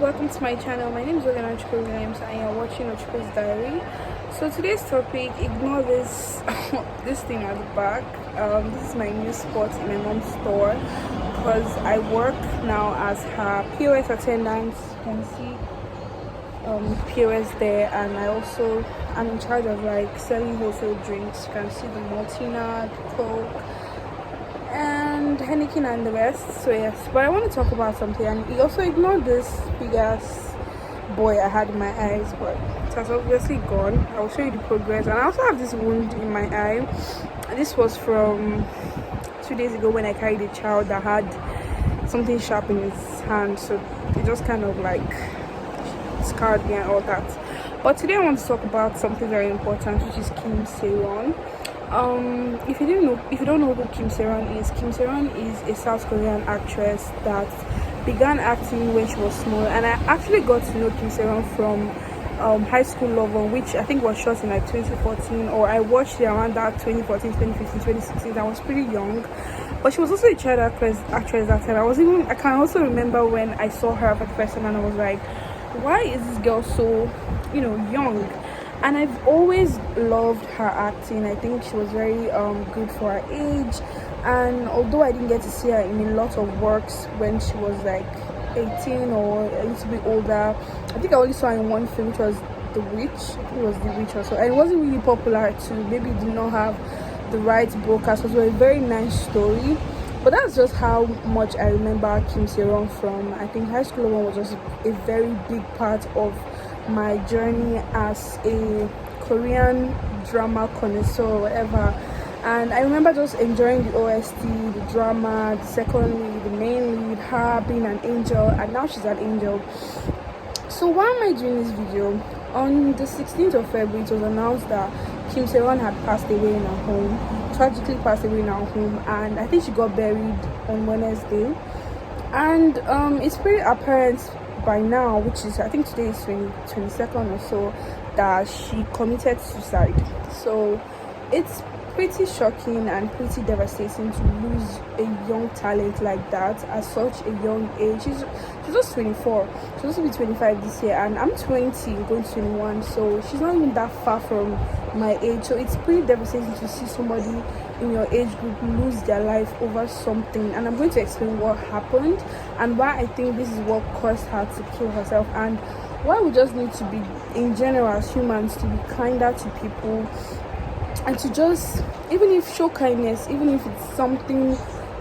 welcome to my channel. My name is Organa Williams and you're watching Ochiko's Diary. So today's topic, ignore this this thing at the back. This is my new spot in my mom's store because I work now as her POS attendant. You can see POS there, and I'm in charge of like selling wholesale drinks. You can see the Maltina, the Coke, and Henneken and the rest. So yes, but I want to talk about something, and you also ignored this big ass boy I had in my eyes, but it has obviously gone. I'll show you the progress. And I also have this wound in my eye. This was from 2 days ago when I carried a child that had something sharp in his hand, so it just kind of like scarred me and all that. But today I want to talk about something very important, which is Kim Sae Ron. If you don't know who Kim Sae Ron is a South Korean actress that began acting when she was small, and I actually got to know Kim Sae Ron from High School Lover, which I think was shot in like 2014, or I watched it around that 2014, 2015, 2016. I was pretty young, but she was also a child actress that time. I can also remember when I saw her for the first time and I was like, why is this girl so young? And I've always loved her acting. I think she was very good for her age, and although I didn't get to see her in a lot of works when she was like 18 or a little bit older, I think I only saw her in one film, which was The Witch. I think it was The Witch also, and it wasn't really popular too. Maybe it did not have the right broadcast. It was a very nice story, but that's just how much I remember Kim Sae Ron from. I think High School Lover was just a very big part of my journey as a Korean drama connoisseur or whatever. And I remember just enjoying the OST, the drama, the second lead, the main lead, her being an angel, and now she's an angel. So why am I doing this video? On the 16th of February, it was announced that Kim Sae Ron had passed away in her home, tragically passed away in her home, and I think she got buried on Wednesday. And it's pretty apparent by now, which is, I think today is 22nd or so, that she committed suicide. So it's pretty shocking and pretty devastating to lose a young talent like that at such a young age. She's just 24. She's supposed to be 25 this year, and I'm 20 going to 21, so she's not even that far from my age. So it's pretty devastating to see somebody in your age group lose their life over something, and I'm going to explain what happened and why I think this is what caused her to kill herself, and why we just need to be, in general as humans, to be kinder to people, and to just, even if show kindness, even if it's something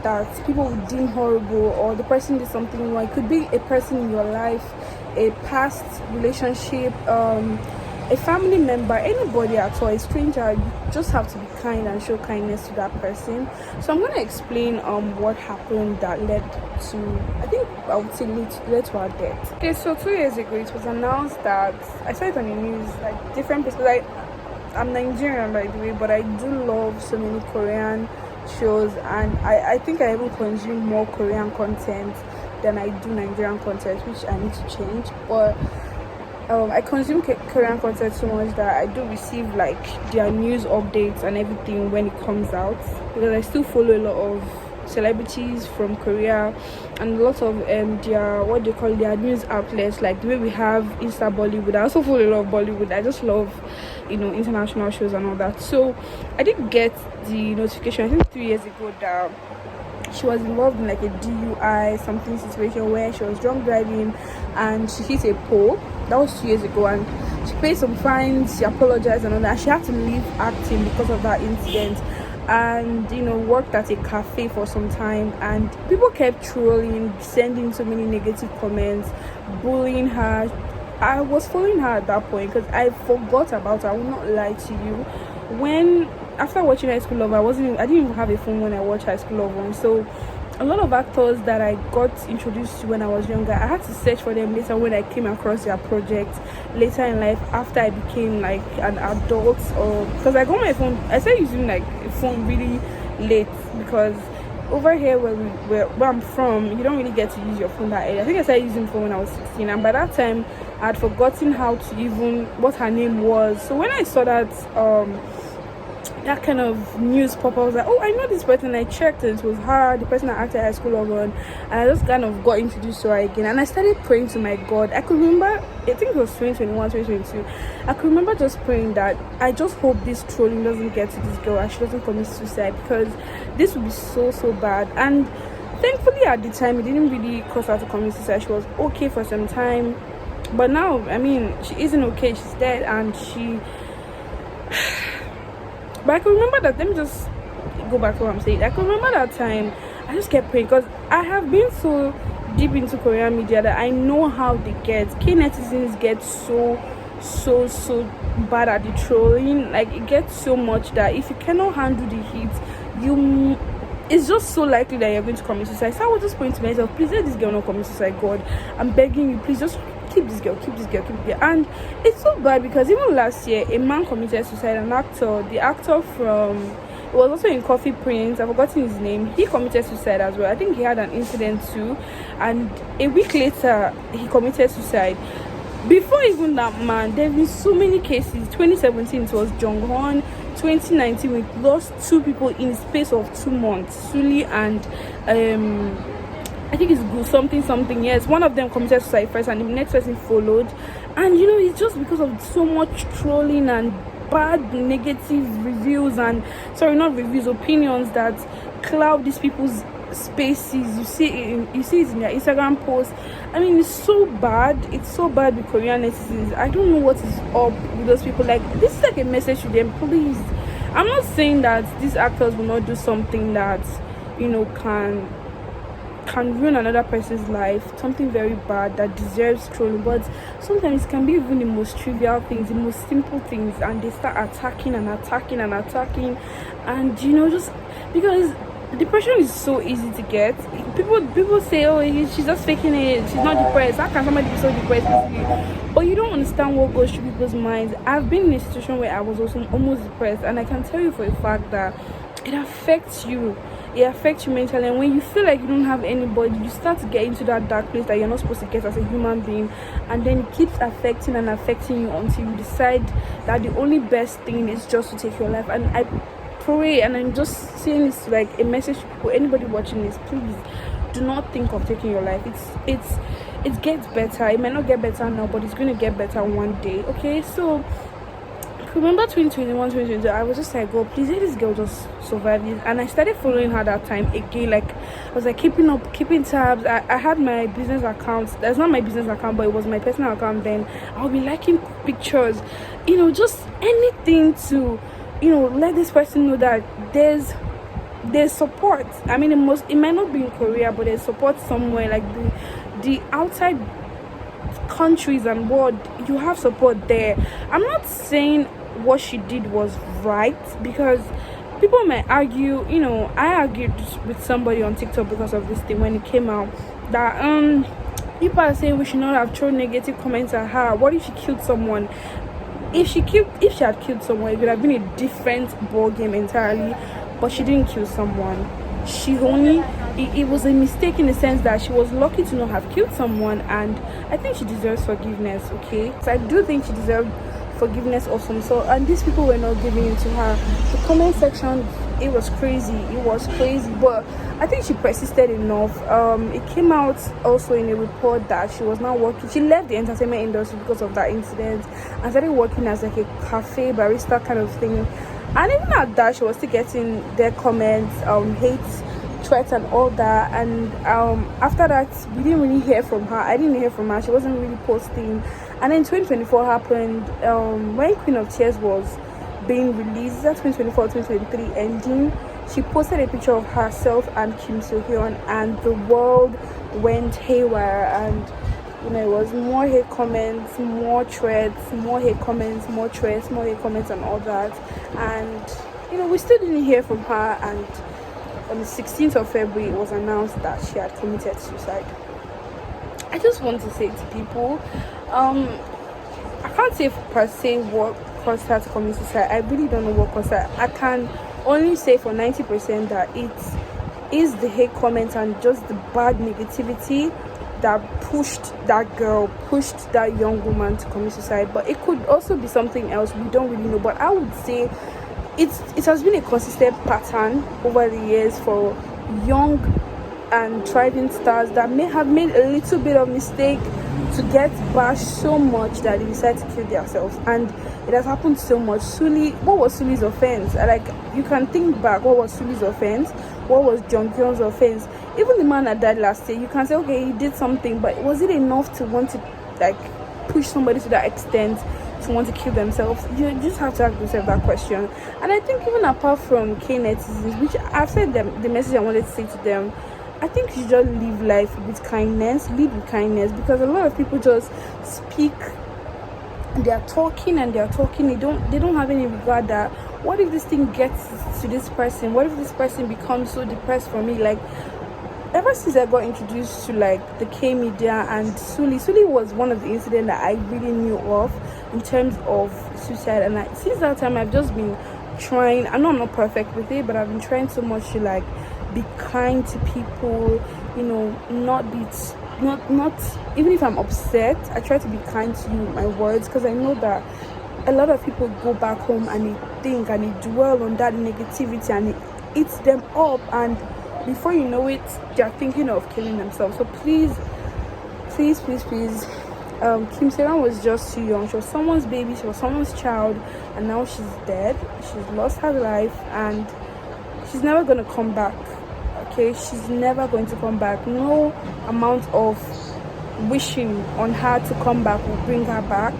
that people would deem horrible, or the person did something wrong. It could be a person in your life, a past relationship, a family member, anybody at all, a stranger. You just have to be kind and show kindness to that person. So I'm going to explain what happened that led to, I think I would say, led to her death. Okay, so 2 years ago it was announced that, I saw it on the news, like different places. I'm Nigerian by the way, but I do love so many Korean shows, and I think I even consume more Korean content than I do Nigerian content, which I need to change. But I consume Korean content so much that I do receive like their news updates and everything when it comes out, because I still follow a lot of celebrities from Korea and a lot of their news outlets, like the way we have Insta Bollywood. I also follow a lot of Bollywood. I just love international shows and all that. So I did get the notification, I think 3 years ago, that she was involved in like a DUI something situation where she was drunk driving and she hit a pole. That was 2 years ago, and she paid some fines, she apologized and all that. She had to leave acting because of that incident, and worked at a cafe for some time, and people kept trolling, sending so many negative comments, bullying her. I was following her at that point because I forgot about her. I will not lie to you. After watching High School Lover, I didn't even have a phone when I watched High School Lover. So a lot of actors that I got introduced to when I was younger, I had to search for them later when I came across their projects later in life, after I became like an adult, or because I got my phone, I started using like a phone really late, because over here where I'm from, you don't really get to use your phone that early. I think I started using phone when I was 16, and by that time I had forgotten how to even what her name was. So when I saw that that kind of news pop up. I was like, oh, I know this person. I checked and it was her, the person I acted high school over, and I just kind of got introduced to her again. And I started praying to my God. I could remember, I think it was 2021, 2022. I could remember just praying that I just hope this trolling doesn't get to this girl and she doesn't commit suicide, because this would be so bad. And thankfully at the time it didn't really cause her to commit suicide. She was okay for some time, but now, I mean, she isn't okay. She's dead, and she but I can remember that. Let me just go back to what I'm saying. I can remember that time I just kept praying, because I have been so deep into Korean media that I know how they get. K-netizens get so bad at the trolling. Like, it gets so much that if you cannot handle the heat, it's just so likely that you're going to commit suicide. So I was just praying to myself, please let this girl not commit suicide. God, I'm begging you, please just keep this girl. And it's so bad, because even last year a man committed suicide. An actor, the actor from, it was also in Coffee Prince, I've forgotten his name, he committed suicide as well. I think he had an incident too, and a week later he committed suicide. Before even that man, there have been so many cases. 2017 it was Jong-hwan. 2019 we lost 2 people in the space of 2 months, Suli and I think it's good something. Yes, one of them committed suicide first and the next person followed. And it's just because of so much trolling and bad negative reviews, and not reviews, opinions that cloud these people's spaces. You see it in their Instagram posts. I mean, it's so bad with Korean netizens. I don't know what is up with those people. Like, this is like a message to them, please. I'm not saying that these actors will not do something that can ruin another person's life, something very bad that deserves trolling, but sometimes it can be even the most trivial things, the most simple things, and they start attacking, and just because depression is so easy to get. People say, oh, she's just faking it, she's not depressed. How can somebody be so depressed easily? But you don't understand what goes through people's minds. I've been in a situation where I was also almost depressed, and I can tell you for a fact that it affects you mentally. And when you feel like you don't have anybody, you start to get into that dark place that you're not supposed to get as a human being, and then it keeps affecting you until you decide that the only best thing is just to take your life. And I pray, and I'm just saying this like a message for anybody watching this, please do not think of taking your life. It gets better. It might not get better now, but it's going to get better one day. Okay, so remember 2021, 2022, I was just like, God, please let this girl just survive this. And I started following her that time again. Like, I was like keeping tabs. I had my business account. That's not my business account, but it was my personal account then. I'll be liking pictures, just anything to let this person know that there's support. I mean, it might not be in Korea, but there's support somewhere. Like the outside countries and world, you have support there. I'm not saying what she did was right, because people might argue. I argued with somebody on TikTok because of this thing when it came out, that people are saying we should not have thrown negative comments at her. What if she killed someone? If she had killed someone, it would have been a different ball game entirely. But she didn't kill someone. It was a mistake in the sense that she was lucky to not have killed someone, and I think she deserves forgiveness. Okay, so I do think she deserved forgiveness of some sort, and these people were not giving it to her. The comment section, it was crazy, but I think she persisted enough. It came out also in a report that she was now working, she left the entertainment industry because of that incident and started working as like a cafe barista kind of thing. And even at that, she was still getting their comments, hate, threats and all that. And after that, we didn't really hear from her. I didn't hear from her. She wasn't really posting. And then 2024 happened, when Queen of Tears was being released, that 2024, 2023 ending, she posted a picture of herself and Kim Sae Ron, and the world went haywire. And it was more hate comments, more threats, more hate comments, more threats, more hate comments and all that. And we still didn't hear from her. And on the 16th of February, it was announced that she had committed suicide. I just want to say to people, I can't say per se what caused her to commit suicide. I really don't know what caused her. I can only say for 90% that it is the hate comments and just the bad negativity that pushed that young woman to commit suicide. But it could also be something else, we don't really know. But I would say it has been a consistent pattern over the years for young and thriving stars that may have made a little bit of mistake to get bashed so much that they decide to kill themselves. And it has happened so much. What was Suli's offense? Like, you can think back, what was Suli's offense? What was John Kyung's offense? Even the man that died last year, you can say, okay, he did something, but was it enough to want to like push somebody to that extent to want to kill themselves? You just have to ask yourself that question. And I think even apart from K netizens, which I've said them, the message I wanted to say to them, I think you should just live life with kindness, lead with kindness, because a lot of people just speak, they're talking, they don't have any regard that what if this thing gets to this person, what if this person becomes so depressed for me? Like, ever since I got introduced to like the K media and Suli was one of the incidents that I really knew of in terms of suicide, and since that time I've just been trying. I know I'm not perfect with it, but I've been trying so much to like be kind to people, you know, not even if I'm upset, I try to be kind to you with my words, because I know that a lot of people go back home and they think and they dwell on that negativity and it eats them up, and before you know it, they're thinking of killing themselves. So please, Kim Sae Ron was just too young. She was someone's baby, she was someone's child, and now she's dead. She's lost her life and she's never going to come back. Okay, she's never going to come back. No amount of wishing on her to come back will bring her back.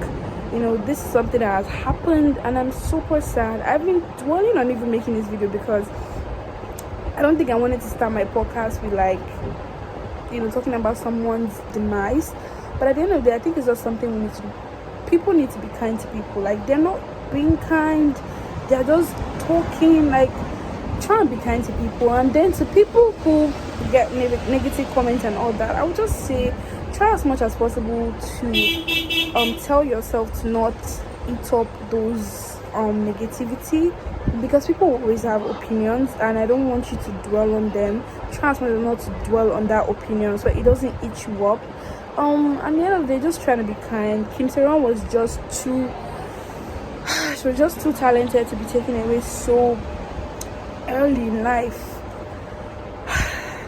You know, this is something that has happened and I'm super sad. I've been dwelling on even making this video because I don't think I wanted to start my podcast with like, you know, talking about someone's demise. But at the end of the day, I think it's just something we need to do. People need to be kind to people. Like, they're not being kind, they're just talking. Like, try and be kind to people. And then to people who get negative comments and all that, I would just say try as much as possible to tell yourself to not eat up those negativity, because people always have opinions and I don't want you to dwell on them. Try as much as not to dwell on that opinion so it doesn't eat you up. At the end of the day, just trying to be kind. Kim Sae Ron was just too talented to be taken away so early in life.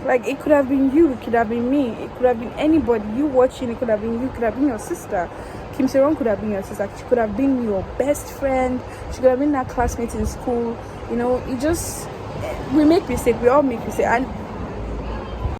Like, it could have been you, it could have been me, it could have been anybody. You watching, it could have been you, it could have been your sister. Kim Sae Ron could have been your sister. She could have been your best friend. She could have been that classmate in school. You know, we make mistakes. We all make mistakes. And